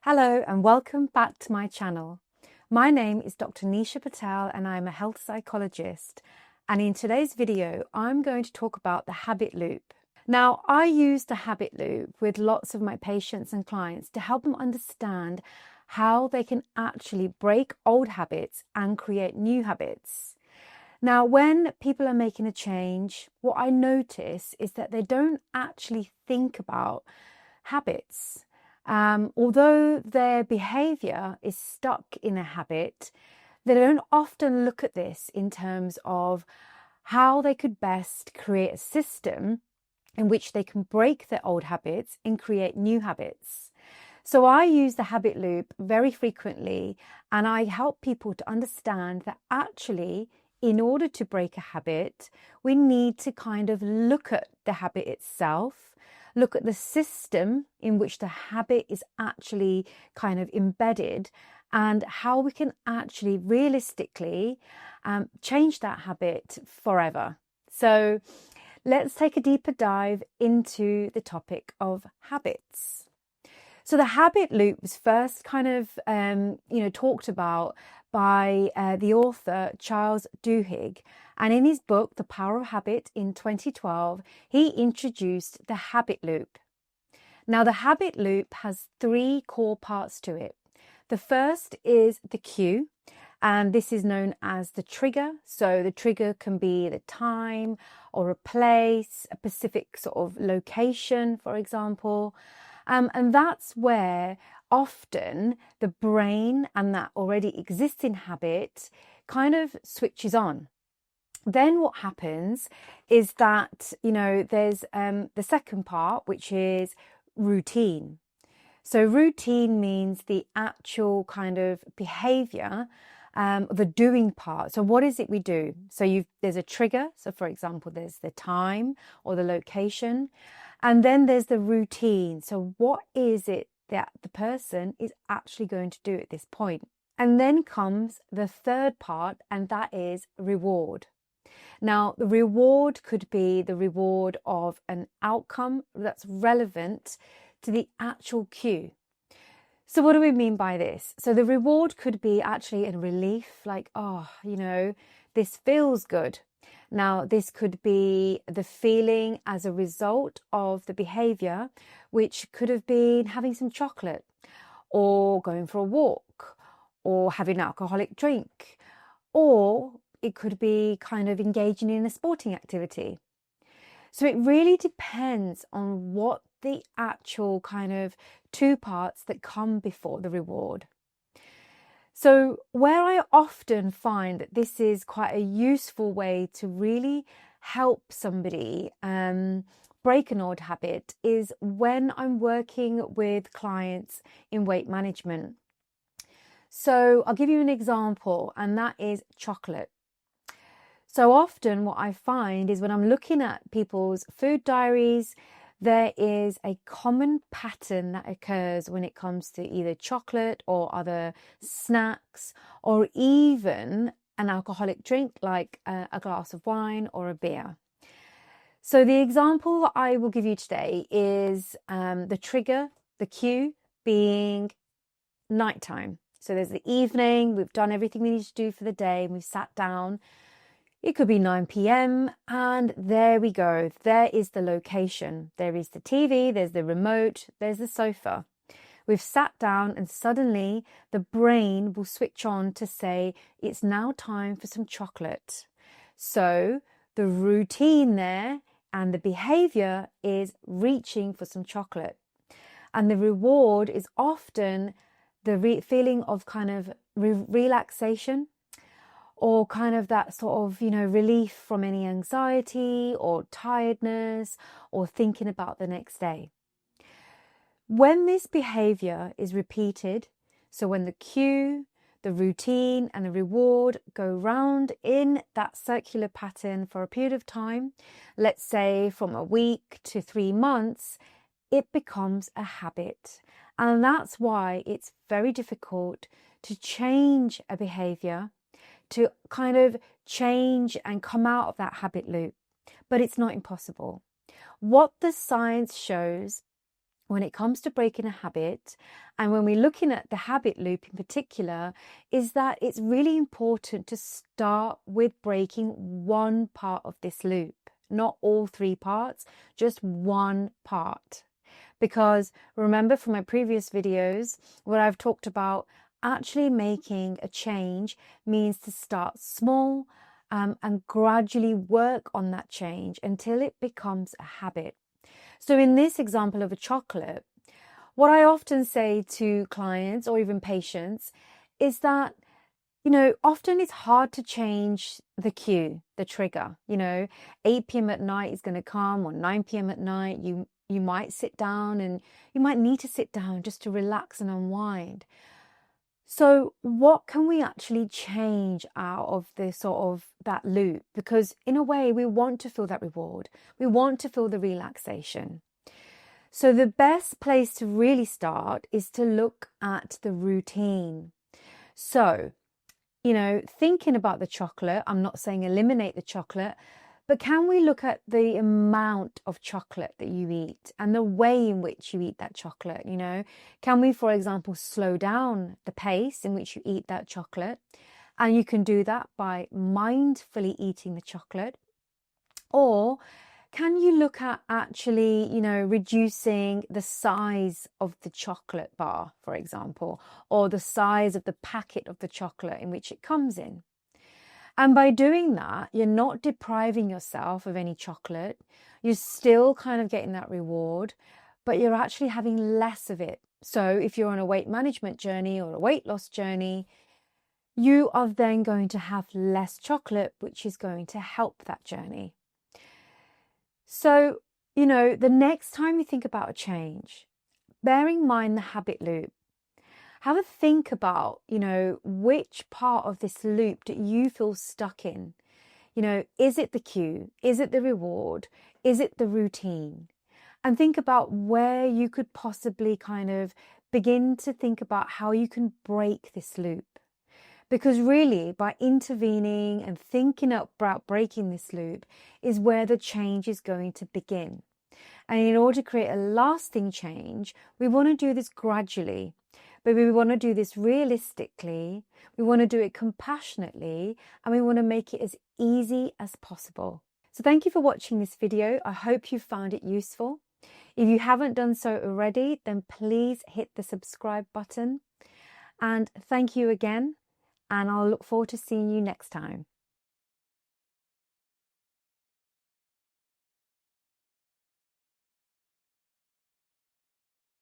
Hello and welcome back to my channel. My name is Dr. Nisha Patel and I'm a health psychologist. And in today's video, I'm going to talk about the habit loop. Now, I use the habit loop with lots of my patients and clients to help them understand how they can actually break old habits and create new habits. Now, when people are making a change, what I notice is that they don't actually think about habits. Although their behavior is stuck in a habit, they don't often look at this in terms of how they could best create a system in which they can break their old habits and create new habits. So I use the habit loop very frequently, and I help people to understand that actually, in order to break a habit, we need to kind of look at the habit itself, look at the system in which the habit is actually kind of embedded, and how we can actually realistically change that habit forever. So let's take a deeper dive into the topic of habits. So the habit loop was first kind of, talked about by the author Charles Duhigg. And in his book, The Power of Habit in 2012, he introduced the habit loop. Now, the habit loop has three core parts to it. The first is the cue, and this is known as the trigger. So the trigger can be the time or a place, a specific sort of location, for example. And that's where often the brain and that already existing habit kind of switches on. Then what happens is that, there's the second part, which is routine. So routine means the actual kind of behavior, the doing part. So what is it we do? So there's a trigger. So for example, there's the time or the location. And then there's the routine. So what is it that the person is actually going to do at this point? And then comes the third part, and that is reward. Now, the reward could be the reward of an outcome that's relevant to the actual cue. So what do we mean by this? So the reward could be actually a relief, like, this feels good. Now, this could be the feeling as a result of the behavior, which could have been having some chocolate or going for a walk or having an alcoholic drink, or it could be kind of engaging in a sporting activity. So it really depends on what the actual kind of two parts that come before the reward. So where I often find that this is quite a useful way to really help somebody break an old habit is when I'm working with clients in weight management. So I'll give you an example, and that is chocolate. So often what I find is when I'm looking at people's food diaries, there is a common pattern that occurs when it comes to either chocolate or other snacks, or even an alcoholic drink like a glass of wine or a beer. So the example I will give you today is the trigger, the cue being nighttime. So there's the evening, we've done everything we need to do for the day, and we've sat down. It could be 9 p.m. and there we go. There is the location. There is the TV, there's the remote, there's the sofa. We've sat down and suddenly the brain will switch on to say, it's now time for some chocolate. So the routine there and the behavior is reaching for some chocolate. And the reward is often the feeling of kind of relaxation, or kind of that sort of, relief from any anxiety or tiredness or thinking about the next day. When this behavior is repeated, so when the cue, the routine and the reward go round in that circular pattern for a period of time, let's say from a week to 3 months, it becomes a habit. And that's why it's very difficult to change a behavior, to kind of change and come out of that habit loop. But it's not impossible. What the science shows when it comes to breaking a habit, and when we're looking at the habit loop in particular, is that it's really important to start with breaking one part of this loop, not all three parts, just one part. Because remember from my previous videos where I've talked about actually making a change means to start small and gradually work on that change until it becomes a habit. So in this example of a chocolate, what I often say to clients or even patients is that, often it's hard to change the cue, the trigger. 8 p.m. at night is going to come, or 9 p.m. at night. You might sit down, and you might need to sit down just to relax and unwind. So what can we actually change out of this sort of that loop? Because in a way, we want to feel that reward. We want to feel the relaxation. So the best place to really start is to look at the routine. So, thinking about the chocolate, I'm not saying eliminate the chocolate, but can we look at the amount of chocolate that you eat and the way in which you eat that chocolate? Can we, for example, slow down the pace in which you eat that chocolate? And you can do that by mindfully eating the chocolate. Or can you look at actually, reducing the size of the chocolate bar, for example, or the size of the packet of the chocolate in which it comes in? And by doing that, you're not depriving yourself of any chocolate. You're still kind of getting that reward, but you're actually having less of it. So if you're on a weight management journey or a weight loss journey, you are then going to have less chocolate, which is going to help that journey. So, the next time you think about a change, bear in mind the habit loop. Have a think about, which part of this loop do you feel stuck in? Is it the cue? Is it the reward? Is it the routine? And think about where you could possibly kind of begin to think about how you can break this loop. Because really, by intervening and thinking about breaking this loop is where the change is going to begin. And in order to create a lasting change, we want to do this gradually. But we want to do this realistically, we want to do it compassionately, and we want to make it as easy as possible. So thank you for watching this video. I hope you found it useful. If you haven't done so already, then please hit the subscribe button. And thank you again, and I'll look forward to seeing you next time.